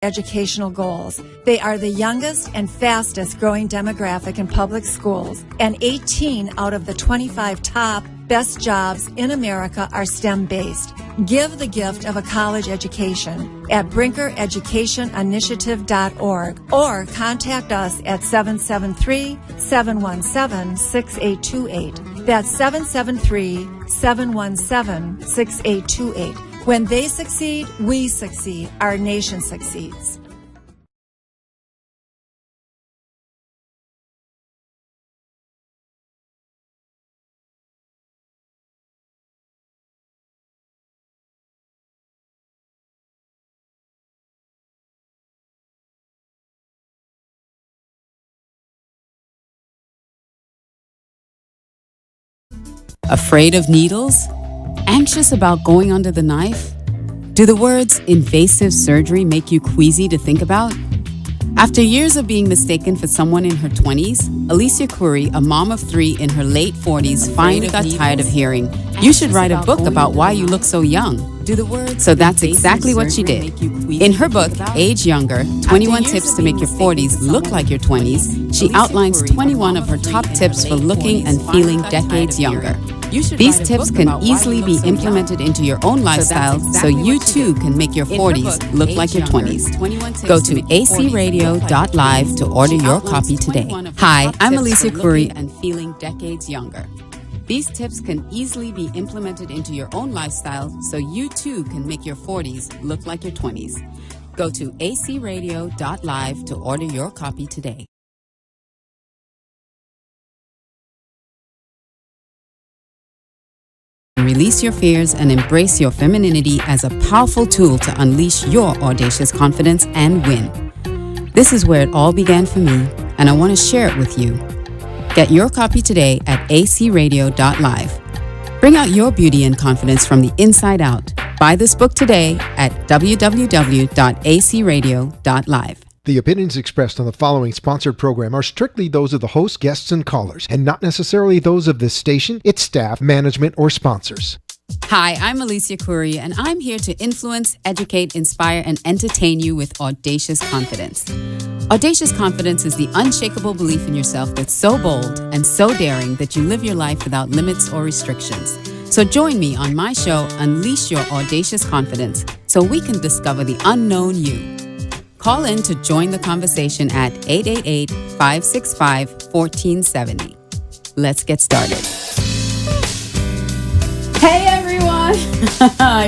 educational goals. They are the youngest and fastest growing demographic in public schools, and 18 out of the 25 top best jobs in America are STEM-based. Give the gift of a college education at brinkereducationinitiative.org or contact us at 773-717-6828. That's 773-717-6828. When they succeed, we succeed. Our nation succeeds. Afraid of needles? Anxious about going under the knife? Do the words invasive surgery make you queasy to think about? After years of being mistaken for someone in her 20s, Alicia Couri, a mom of 3 in her late 40s, finally got tired of hearing, "You should write a book about why you look so young." So that's exactly what she did. In her book, Age Younger, 21 Tips to Make Your 40s Look Like Your 20s, she outlines 21 of her top tips for looking and feeling decades younger. These tips can easily be implemented into your own lifestyle so you too can make your 40s look like your 20s. Go to acradio.live to order your copy today. Hi, I'm Alicia Couri and feeling decades younger. These tips can easily be implemented into your own lifestyle so you too can make your 40s look like your 20s. Go to acradio.live to order your copy today. Release your fears and embrace your femininity as a powerful tool to unleash your audacious confidence and win. This is where it all began for me, and I want to share it with you. Get your copy today at acradio.live. Bring out your beauty and confidence from the inside out. Buy this book today at www.acradio.live. The opinions expressed on the following sponsored program are strictly those of the host, guests, and callers, and not necessarily those of this station, its staff, management, or sponsors. Hi, I'm Alicia Couri, and I'm here to influence, educate, inspire, and entertain you with audacious confidence. Audacious confidence is the unshakable belief in yourself that's so bold and so daring that you live your life without limits or restrictions. So join me on my show, Unleash Your Audacious Confidence, so we can discover the unknown you. Call in to join the conversation at 888-565-1470. Let's get started. Hey everyone!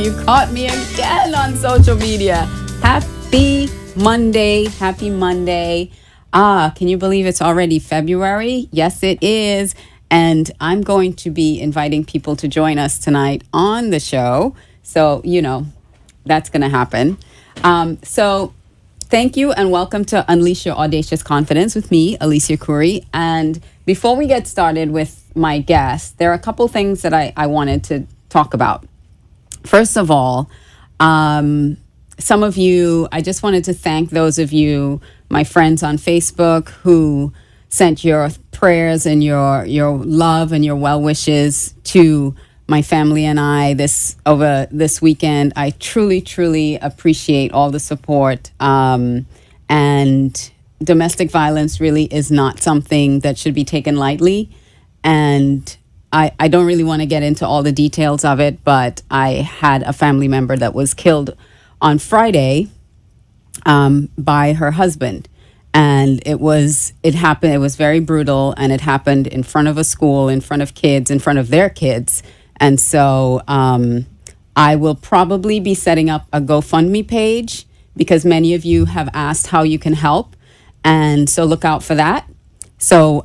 You caught me again on social media. Happy Monday. Happy Monday. Can you believe it's already February? Yes, it is. And I'm going to be inviting people to join us tonight on the show. So, that's going to happen. Thank you and welcome to Unleash Your Audacious Confidence with me, Alicia Couri. And before we get started with my guest, there are a couple things that I wanted to talk about. First of all, some of you, I just wanted to thank those of you, my friends on Facebook, who sent your prayers and your love and your well wishes to my family and I over this weekend. I truly, truly appreciate all the support. And domestic violence really is not something that should be taken lightly. And I don't really want to get into all the details of it, but I had a family member that was killed on Friday by her husband. And it was very brutal, and it happened in front of a school, in front of kids, in front of their kids. And so I will probably be setting up a GoFundMe page because many of you have asked how you can help. And so look out for that. So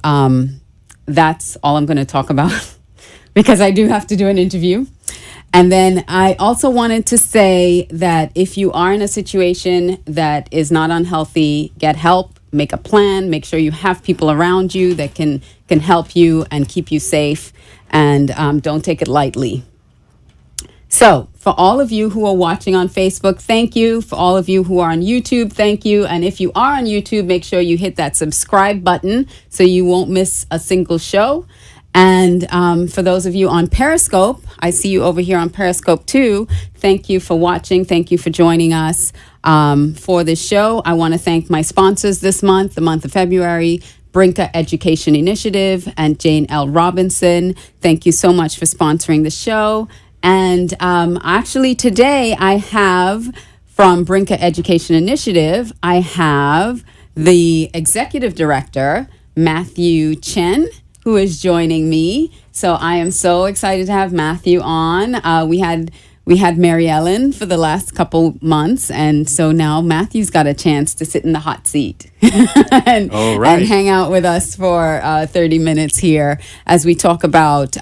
that's all I'm going to talk about because I do have to do an interview. And then I also wanted to say that if you are in a situation that is not unhealthy, get help, make a plan, make sure you have people around you that can help you and keep you safe. And don't take it lightly. So for all of you who are watching on Facebook, thank you. For all of you who are on YouTube, thank you. And if you are on YouTube, make sure you hit that subscribe button so you won't miss a single show. And for those of you on Periscope, I see you over here on Periscope too. Thank you for watching. Thank you for joining us for this show. I want to thank my sponsors this month, the month of February, Brinca Education Initiative and Jane L. Robinson. Thank you so much for sponsoring the show. And actually today I have from Brinca Education Initiative, I have the Executive Director, Matthew Chen, who is joining me. So I am so excited to have Matthew on. We had Mary Ellen for the last couple months, and so now Matthew's got a chance to sit in the hot seat and hang out with us for 30 minutes here as we talk about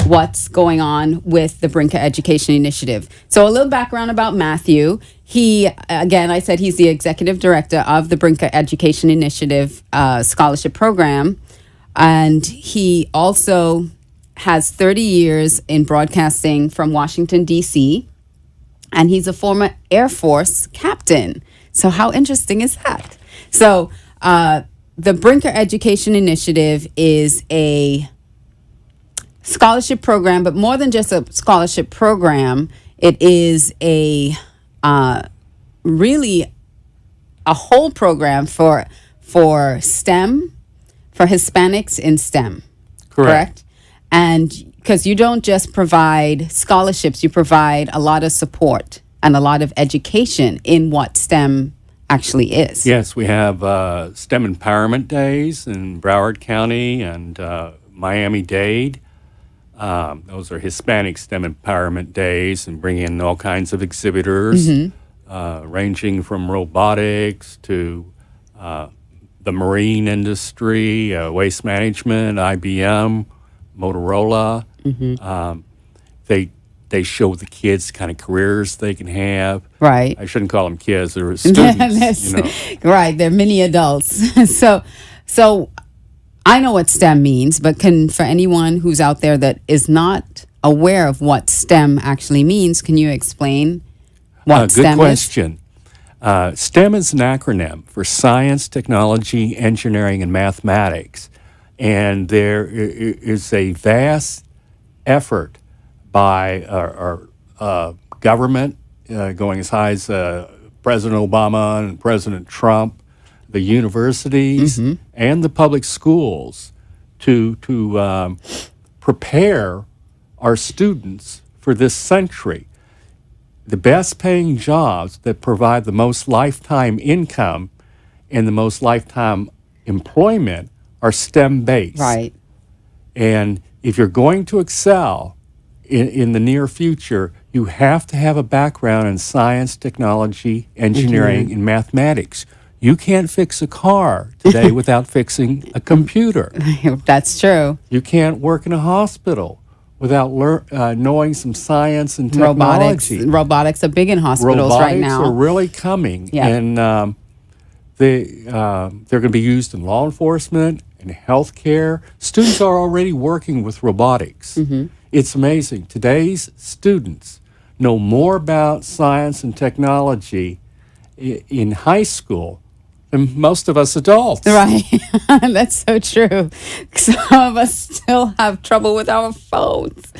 what's going on with the Brinca Education Initiative. So a little background about Matthew. He, again, I said he's the Executive Director of the Brinca Education Initiative Scholarship Program. And he also has 30 years in broadcasting from Washington, D.C., and he's a former Air Force captain. So how interesting is that? So the Brinca Education Initiative is a scholarship program, but more than just a scholarship program, it is a really a whole program for STEM, for Hispanics in STEM, correct? And because you don't just provide scholarships, you provide a lot of support and a lot of education in what STEM actually is. Yes, we have STEM Empowerment Days in Broward County and Miami-Dade. Those are Hispanic STEM Empowerment Days, and bring in all kinds of exhibitors, ranging from robotics to the marine industry, waste management, IBM, Motorola. They show the kids kind of careers they can have. Right. I shouldn't call them kids; they're students. Right. They're mini adults. So I know what STEM means, but for anyone who's out there that is not aware of what STEM actually means, can you explain what STEM is? Good question. STEM is an acronym for Science, Technology, Engineering, and Mathematics. And there is a vast effort by our government, going as high as President Obama and President Trump, the universities, and the public schools to prepare our students for this century. The best paying jobs that provide the most lifetime income and the most lifetime employment are STEM based. Right. And if you're going to excel in the near future, you have to have a background in science, technology, engineering, and mathematics. You can't fix a car today without fixing a computer. That's true. You can't work in a hospital without knowing some science and technology. Robotics are big in hospitals right now. Robotics are really coming, and they're going to be used in law enforcement and healthcare. Students are already working with robotics. It's amazing. Today's students know more about science and technology in high school than most of us adults. Right. That's so true. Some of us still have trouble with our phones.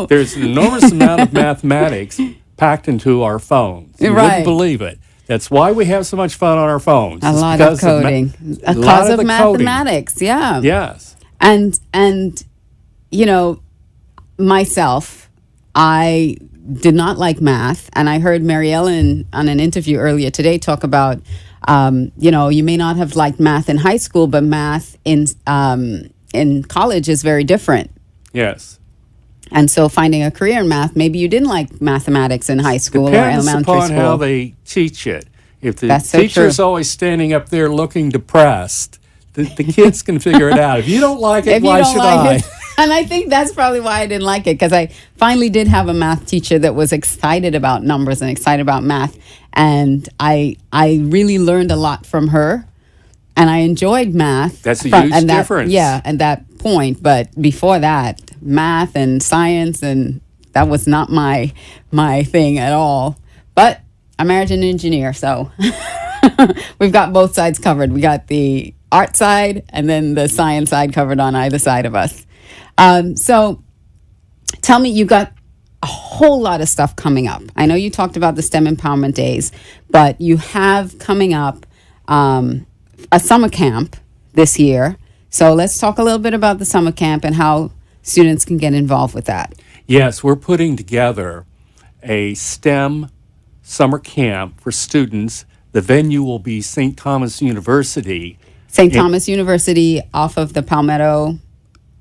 There's an enormous amount of mathematics packed into our phones. You wouldn't believe it. That's why we have so much fun on our phones. A lot of coding. Because of mathematics, yeah. Yes. And you know, myself, I did not like math, and I heard Mary Ellen on an interview earlier today talk about, you may not have liked math in high school, but math in college is very different. Yes. And so finding a career in math, maybe you didn't like mathematics in high school or elementary school. Depends upon how they teach it. If the teacher's always standing up there looking depressed, the kids can figure it out. If you don't like it, why should I? And I think that's probably why I didn't like it, because I finally did have a math teacher that was excited about numbers and excited about math. And I really learned a lot from her. And I enjoyed math. That's a huge difference. Yeah, at that point. But before that, math and science, and that was not my thing at all. But I married an engineer, so we've got both sides covered. We got the art side and then the science side covered on either side of us. So tell me, you got a whole lot of stuff coming up. I know you talked about the STEM Empowerment Days, but you have coming up a summer camp this year. So let's talk a little bit about the summer camp and how students can get involved with that. Yes, we're putting together a STEM summer camp for students. The venue will be St. Thomas University. St. Thomas University off of the Palmetto.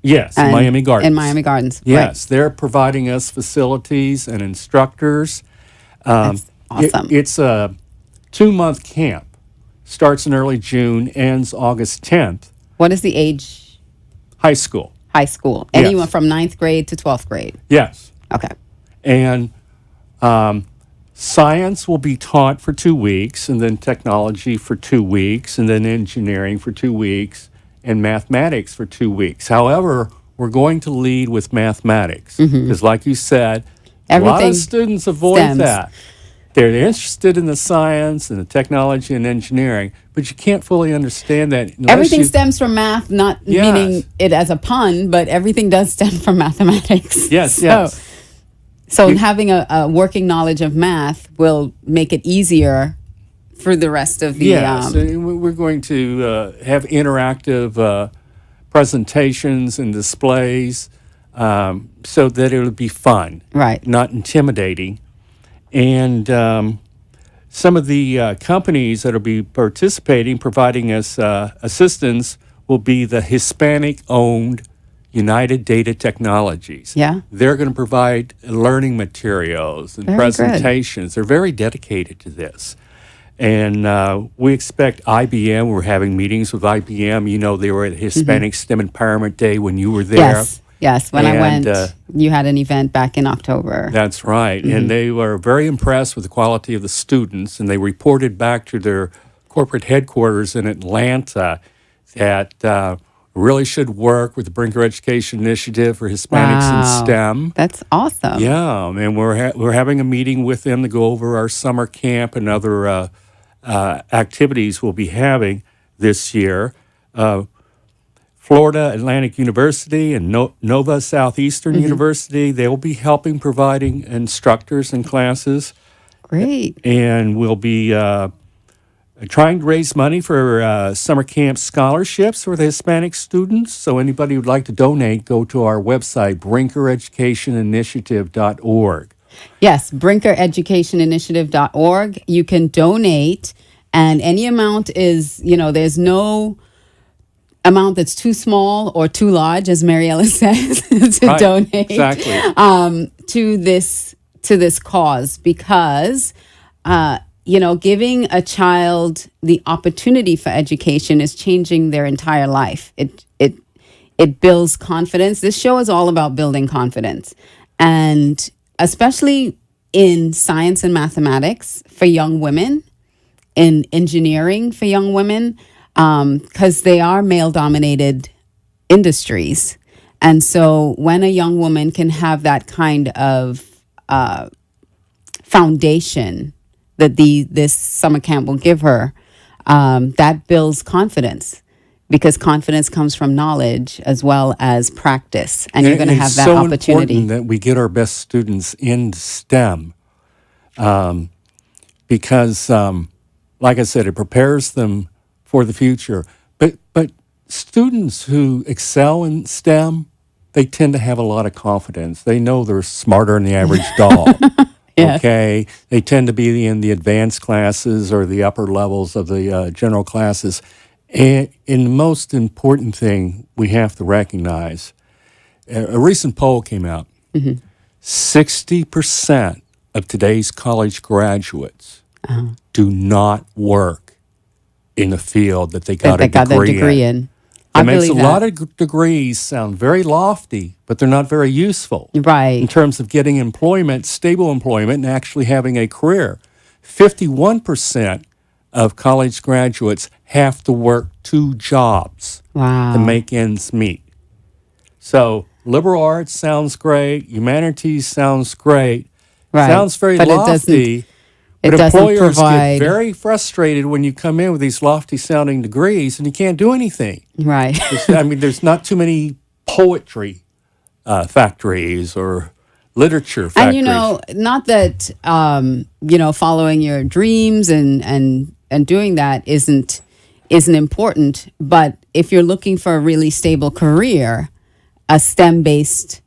Yes, in Miami Gardens. In Miami Gardens. Yes, they're providing us facilities and instructors. That's awesome. It's a 2-month camp. Starts in early June, ends August 10th. What is the age? High school. High school. Yes. Anyone from 9th grade to 12th grade? Yes. Okay. And science will be taught for 2 weeks, and then technology for 2 weeks, and then engineering for 2 weeks, and mathematics for 2 weeks. However, we're going to lead with mathematics because, like you said, a lot Everything of students avoid stems. that. They're interested in the science and the technology and engineering, but you can't fully understand that unless Everything you, stems from math, not Yes. meaning it as a pun, but everything does stem from mathematics. Yes, So, yes. So having a working knowledge of math will make it easier for the rest of the. Yes, and we're going to have interactive presentations and displays so that it'll be fun, Right. not intimidating. And some of the companies that will be participating, providing us assistance, will be the Hispanic-owned United Data Technologies. Yeah. They're going to provide learning materials and Very good. presentations. They're very dedicated to this. And we expect IBM. We're having meetings with IBM. You know, they were at Hispanic STEM Empowerment Day when you were there. Yes. When I And, went, you had an event back in October. That's right. And they were very impressed with the quality of the students, and they reported back to their corporate headquarters in Atlanta that really should work with the Brinker Education Initiative for Hispanics in STEM. That's awesome. Yeah, and we're having a meeting with them to go over our summer camp and other activities we'll be having this year. Florida Atlantic University and Nova Southeastern University, they will be helping providing instructors and classes. Great. And we'll be trying to raise money for summer camp scholarships for the Hispanic students. So anybody who'd like to donate, go to our website, brinkereducationinitiative.org. Yes, brinkereducationinitiative.org. You can donate, and any amount is, there's no amount that's too small or too large, as Mariella says, to Right, donate exactly. to this cause, because giving a child the opportunity for education is changing their entire life. It builds confidence. This show is all about building confidence, and especially in science and mathematics for young women, in engineering for young women, because they are male-dominated industries. And so when a young woman can have that kind of foundation that this summer camp will give her, that builds confidence, because confidence comes from knowledge as well as practice. And you're going to have that opportunity. It's so important that we get our best students in STEM because, like I said, it prepares them for the future. But students who excel in STEM, they tend to have a lot of confidence. They know they're smarter than the average doll. Yes. Okay, they tend to be in the advanced classes or the upper levels of the general classes. And the most important thing we have to recognize, a recent poll came out, 60% of today's college graduates do not work in the field that they got They a got their degree in. I It makes a believe lot that. of degrees sound very lofty, but they're not very useful in Right. terms of getting employment, stable employment, and actually having a career. 51% of college graduates have to work 2 jobs Wow. to make ends meet. So liberal arts sounds great. Humanities sounds great. Right. Sounds very But it lofty. It But doesn't employers provide. get very frustrated when you come in with these lofty sounding degrees and you can't do anything. Right. There's not too many poetry factories or literature factories. And not that following your dreams and doing that isn't important, but if you're looking for a really stable career, a STEM based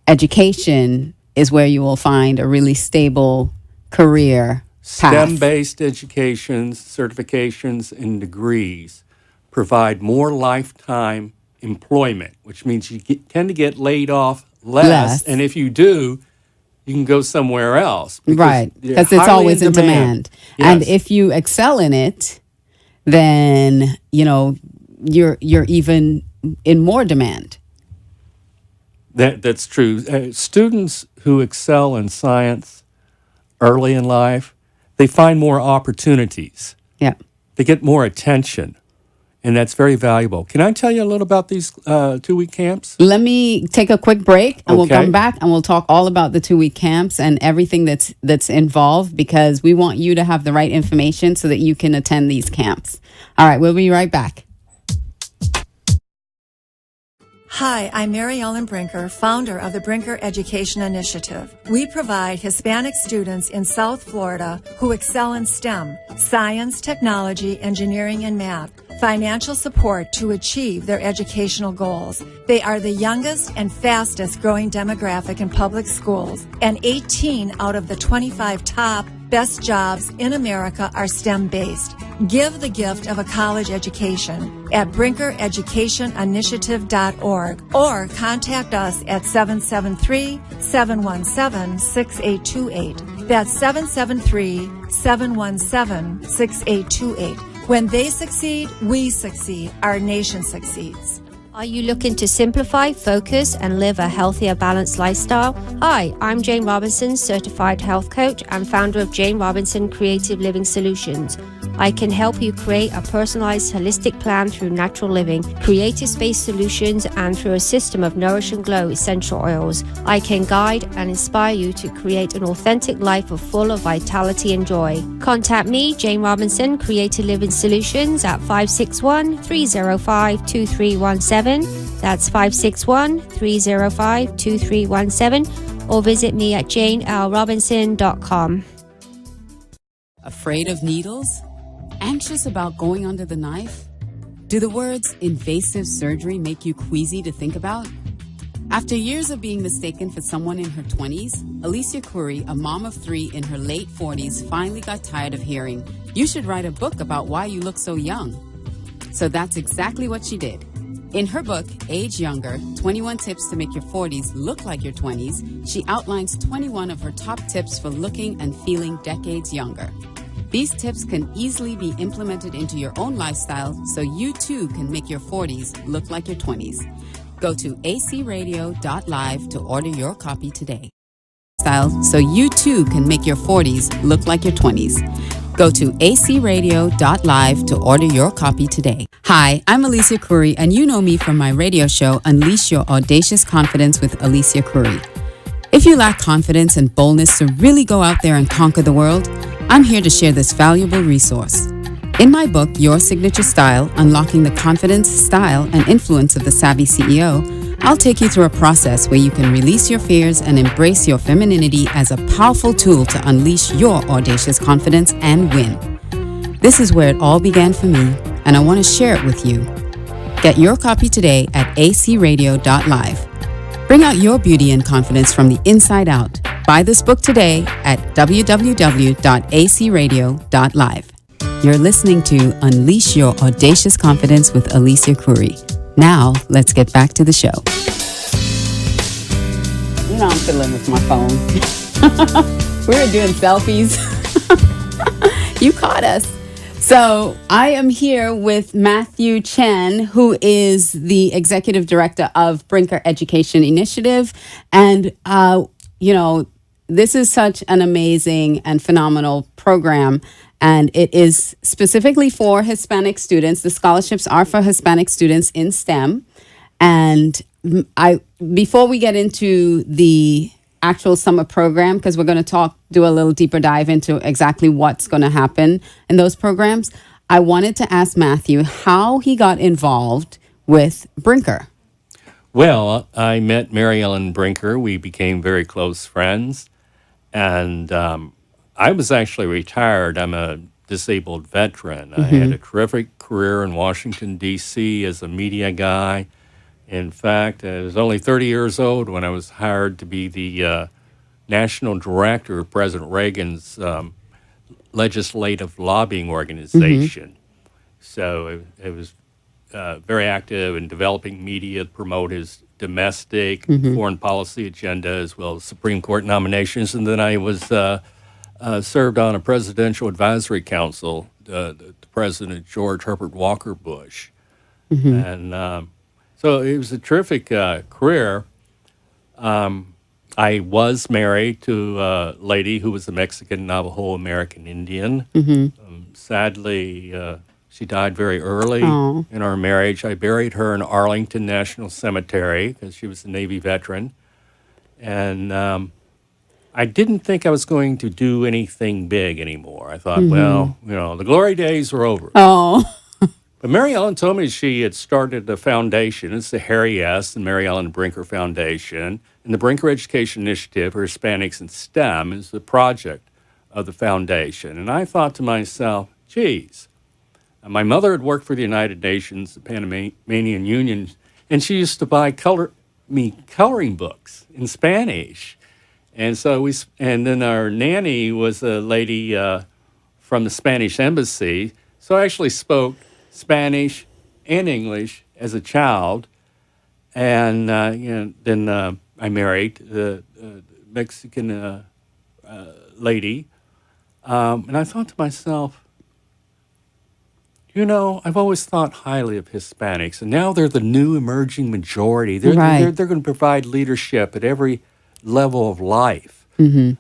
education is where you will find a really stable career path. STEM-based educations, certifications, and degrees provide more lifetime employment, which means you tend to get laid off less. And if you do, you can go somewhere else. Right, because it's always in demand. Yes. And if you excel in it, then, you're even in more demand. That's true. Students who excel in science early in life, they find more opportunities. Yeah. They get more attention, and that's very valuable. Can I tell you a little about these 2-week camps? Let me take a quick break, and we'll Okay. come back and we'll talk all about the 2-week camps and everything that's involved, because we want you to have the right information so that you can attend these camps. All right, we'll be right back. Hi, I'm Mary Ellen Brinker, founder of the Brinker Education Initiative. We provide Hispanic students in South Florida who excel in STEM, science, technology, engineering, and math, financial support to achieve their educational goals. They are the youngest and fastest growing demographic in public schools, and 18 out of the 25 top best jobs in America are STEM-based. Give the gift of a college education at brinkereducationinitiative.org or contact us at 773-717-6828. That's 773-717-6828. When they succeed, we succeed. Our nation succeeds. Are you looking to simplify, focus, and live a healthier, balanced lifestyle? Hi, I'm Jane Robinson, certified health coach and founder of Jane Robinson Creative Living Solutions. I can help you create a personalized, holistic plan through natural living, creative space solutions, and through a system of Nourish and Glow essential oils. I can guide and inspire you to create an authentic life full of vitality and joy. Contact me, Jane Robinson, Creative Living Solutions, at 561-305-2317. That's 561-305-2317, or visit me at janelrobinson.com. Afraid of needles? Anxious about going under the knife? Do the words invasive surgery make you queasy to think about? After years of being mistaken for someone in her 20s, Alicia Couri, a mom of 3 in her late 40s, finally got tired of hearing, "You should write a book about why you look so young." So that's exactly what she did. In her book, Age Younger, 21 Tips to Make Your 40s Look Like Your 20s, she outlines 21 of her top tips for looking and feeling decades younger. These tips can easily be implemented into your own lifestyle so you too can make your 40s look like your 20s. Go to acradio.live to order your copy today. So you too can make your 40s look like your 20s. Go to acradio.live to order your copy today. Hi, I'm Alicia Couri, and you know me from my radio show, Unleash Your Audacious Confidence with Alicia Couri. If you lack confidence and boldness to really go out there and conquer the world, I'm here to share this valuable resource. In my book, Your Signature Style, Unlocking the Confidence, Style, and Influence of the Savvy CEO, I'll take you through a process where you can release your fears and embrace your femininity as a powerful tool to unleash your audacious confidence and win. This is where it all began for me, and I want to share it with you. Get your copy today at acradio.live. Bring out your beauty and confidence from the inside out. Buy this book today at www.acradio.live. You're listening to Unleash Your Audacious Confidence with Alicia Couri. Now, let's get back to the show. You know I'm fiddling with my phone. We were doing selfies. You caught us. So I am here with Matthew Chen, who is the Executive Director of Brinker Education Initiative. And, this is such an amazing and phenomenal program. And it is specifically for Hispanic students. The scholarships are for Hispanic students in STEM. And before we get into the actual summer program, because we're going to do a little deeper dive into exactly what's going to happen in those programs, I wanted to ask Matthew how he got involved with Brinker. Well, I met Mary Ellen Brinker. We became very close friends. And I was actually retired. I'm a disabled veteran. I had a terrific career in Washington, D.C. as a media guy. In fact, I was only 30 years old when I was hired to be the national director of President Reagan's legislative lobbying organization. So it was very active in developing media to promote his domestic foreign policy agenda as well as Supreme Court nominations. And then I was served on a presidential advisory council to President George Herbert Walker Bush. And so it was a terrific career. I was married to a lady who was a Mexican Navajo American Indian. Sadly, she died very early in our marriage. I buried her in Arlington National Cemetery because she was a Navy veteran. And I didn't think I was going to do anything big anymore. I thought, well, the glory days are over. But Mary Ellen told me she had started a foundation. It's the Harry S. and Mary Ellen Brinker Foundation. And the Brinker Education Initiative for Hispanics in STEM is the project of the foundation. And I thought to myself, geez, my mother had worked for the United Nations, the Panamanian Union, and she used to buy me coloring books in Spanish. And so and then our nanny was a lady from the Spanish embassy. So I actually spoke Spanish and English as a child. And then I married the Mexican lady. And I thought to myself, I've always thought highly of Hispanics, and now they're the new emerging majority. They're going to provide leadership at every level of life. And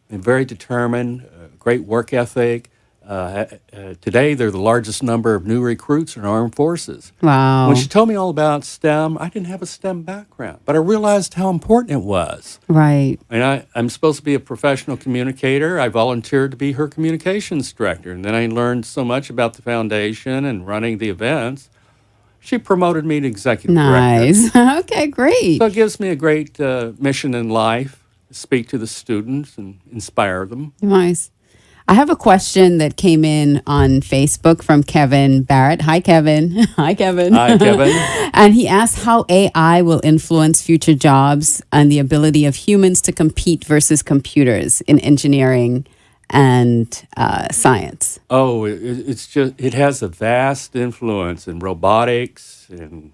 very determined, great work ethic. Today, they're the largest number of new recruits in our armed forces. Wow. When she told me all about STEM, I didn't have a STEM background, but I realized how important it was. Right. And I'm supposed to be a professional communicator. I volunteered to be her communications director. And then I learned so much about the foundation and running the events. She promoted me to executive director. Nice. Okay, great. So it gives me a great mission in life to speak to the students and inspire them. Nice. I have a question that came in on Facebook from Kevin Barrett. Hi, Kevin. Hi, Kevin. Hi, Kevin. And he asked how AI will influence future jobs and the ability of humans to compete versus computers in engineering and science. Oh, it has a vast influence in robotics and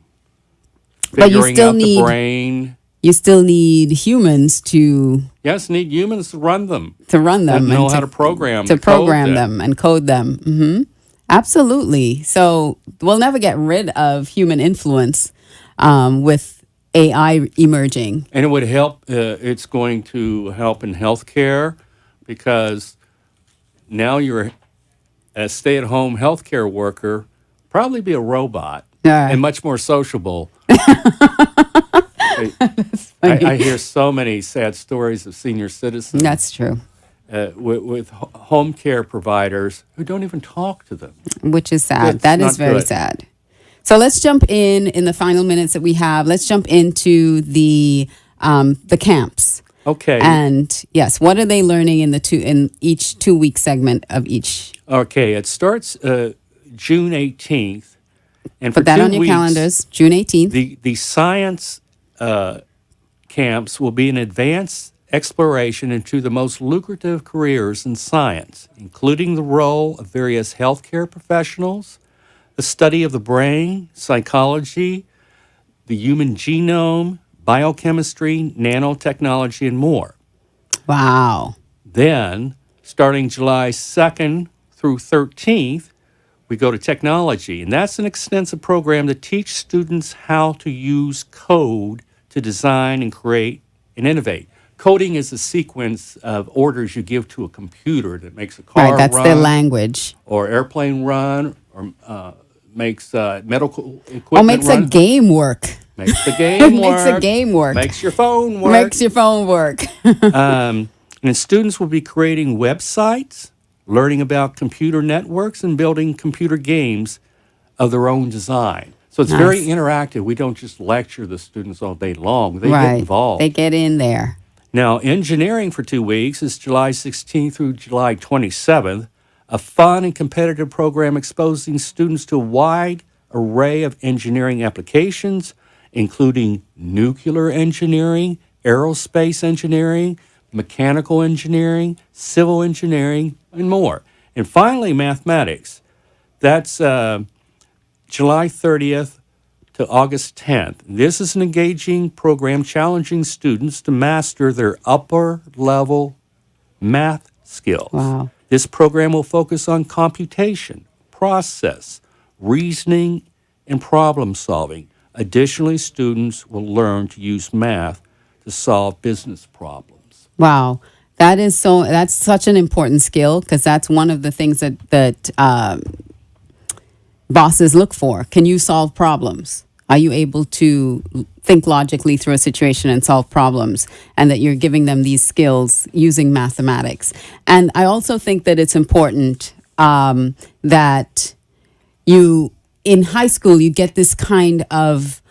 figuring out the brain. You still need humans to... Yes, need humans to run them. And know how to program them. To program them and code them. Absolutely. So we'll never get rid of human influence with AI emerging. And it would help, it's going to help in healthcare because now you're a stay-at-home healthcare worker, probably be a robot and much more sociable. I hear so many sad stories of senior citizens. That's true. With home care providers who don't even talk to them. Which is sad. That is very sad. So let's jump in the final minutes that we have. Let's jump into the camps. Okay. And yes, what are they learning in each 2-week segment of each? Okay, it starts June 18th. And put that on your calendars, June 18th. The science camps will be an advanced exploration into the most lucrative careers in science, including the role of various healthcare professionals, the study of the brain, psychology, the human genome, biochemistry, nanotechnology, and more. Wow. Then, starting July 2nd through 13th, we go to technology, and that's an extensive program to teach students how to use code to design and create and innovate. Coding is a sequence of orders you give to a computer that makes a car run. That's their language. Or airplane run, or makes medical equipment or makes run. a game work. Makes the game work. Makes the game work. Makes your phone work. Makes your phone work. And students will be creating websites, learning about computer networks, and building computer games of their own design. So it's very interactive. We don't just lecture the students all day long. They get involved. They get in there. Now, engineering for 2 weeks is July 16th through July 27th, a fun and competitive program exposing students to a wide array of engineering applications, including nuclear engineering, aerospace engineering, mechanical engineering, civil engineering, and more. And finally, mathematics. That's July 30th to August 10th. This is an engaging program challenging students to master their upper level math skills. Wow. This program will focus on computation, process, reasoning, and problem solving. Additionally, students will learn to use math to solve business problems. Wow. That's such an important skill, because that's one of the things that bosses look for. Can you solve problems? Are you able to think logically through a situation and solve problems? And that you're giving them these skills using mathematics. And I also think that it's important that you, in high school, you get this kind of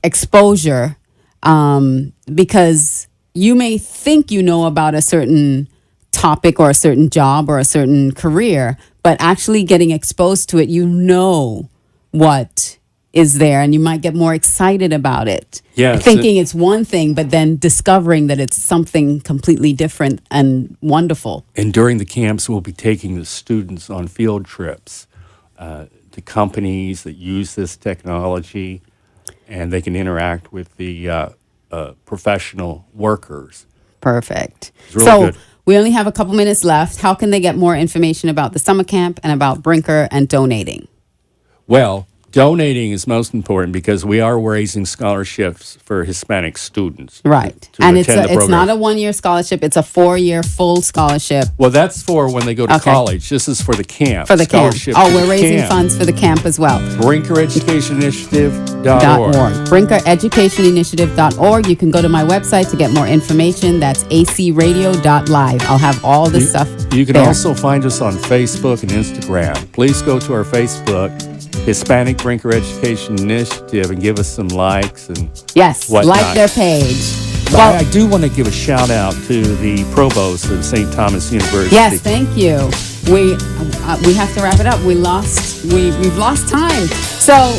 exposure, because you may think you know about a certain topic or a certain job or a certain career, but actually getting exposed to it, you know what is there, and you might get more excited about it. Yes, thinking it's one thing, but then discovering that it's something completely different and wonderful. And during the camps, we'll be taking the students on field trips to companies that use this technology, and they can interact with the professional workers. Perfect. It's really So good. we only have a couple minutes left. How can they get more information about the summer camp and about Brinker and donating? Well, donating is most important because we are raising scholarships for Hispanic students. Right. to And it's attend the it's not program. a 1-year scholarship. It's a 4-year full scholarship. Well, that's for when they go to Okay. college. This is for the camp. For the camp. Scholarship Oh, for we're the raising camp. funds for the camp as well. BrinkerEducationInitiative.org. BrinkerEducationInitiative.org. You can go to my website to get more information. That's acradio.live. I'll have all this stuff You can there. also find us on Facebook and Instagram. Please go to our Facebook, Hispanic Brinker Education Initiative, and give us some likes and Yes, whatnot. like their page. But I do want to give a shout out to the provost of St. Thomas University. Yes, thank you. We have to wrap it up. We've lost time. So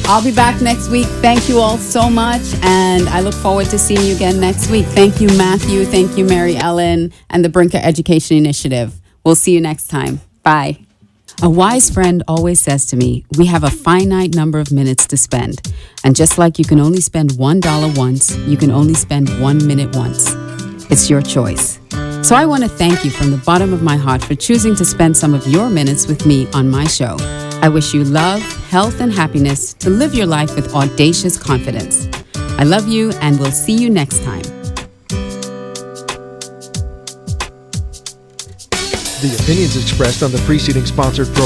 I'll be back next week. Thank you all so much, and I look forward to seeing you again next week. Thank you, Matthew. Thank you, Mary Ellen, and the Brinker Education Initiative. We'll see you next time. Bye. A wise friend always says to me, we have a finite number of minutes to spend. And just like you can only spend $1 once, you can only spend 1 minute once. It's your choice. So I want to thank you from the bottom of my heart for choosing to spend some of your minutes with me on my show. I wish you love, health, and happiness to live your life with audacious confidence. I love you, and we'll see you next time. The opinions expressed on the preceding sponsored program